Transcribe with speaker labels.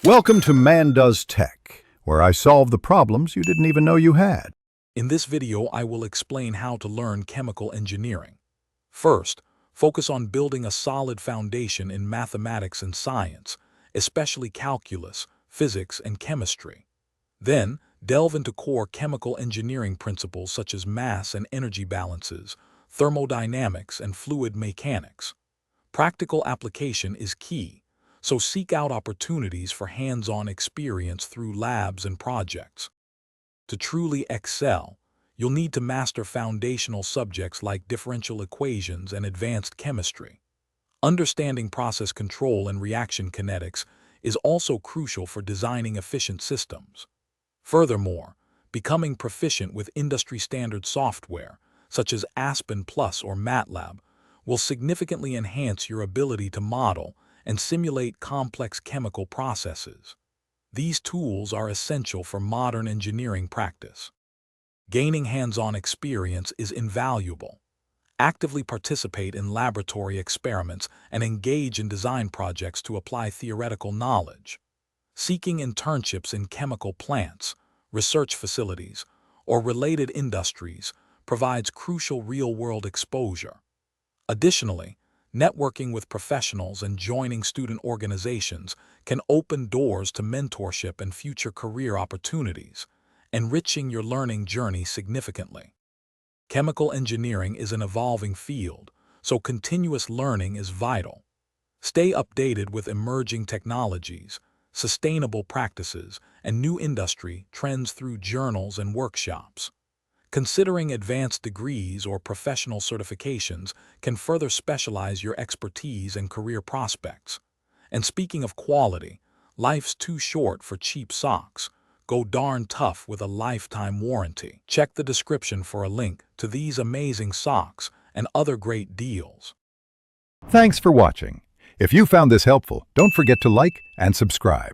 Speaker 1: Welcome to Man Does Tech, where I solve the problems you didn't even know you had.
Speaker 2: In this video, I will explain how to learn chemical engineering. First, focus on building a solid foundation in mathematics and science, especially calculus, physics, and chemistry. Then, delve into core chemical engineering principles such as mass and energy balances, thermodynamics, and fluid mechanics. Practical application is key, so seek out opportunities for hands-on experience through labs and projects. To truly excel, you'll need to master foundational subjects like differential equations and advanced chemistry. Understanding process control and reaction kinetics is also crucial for designing efficient systems. Furthermore, becoming proficient with industry-standard software, such as Aspen Plus or MATLAB, will significantly enhance your ability to model and simulate complex chemical processes. These tools are essential for modern engineering practice. Gaining hands-on experience is invaluable. Actively participate in laboratory experiments and engage in design projects to apply theoretical knowledge. Seeking internships in chemical plants, research facilities, or related industries provides crucial real-world exposure. Additionally, networking with professionals and joining student organizations can open doors to mentorship and future career opportunities, enriching your learning journey significantly. Chemical engineering is an evolving field, so continuous learning is vital. Stay updated with emerging technologies, sustainable practices, and new industry trends through journals and workshops. Considering advanced degrees or professional certifications can further specialize your expertise and career prospects. And speaking of quality, life's too short for cheap socks. Go darn tough with a lifetime warranty. Check the description for a link to these amazing socks and other great deals.
Speaker 1: Thanks for watching. If you found this helpful, don't forget to like and subscribe.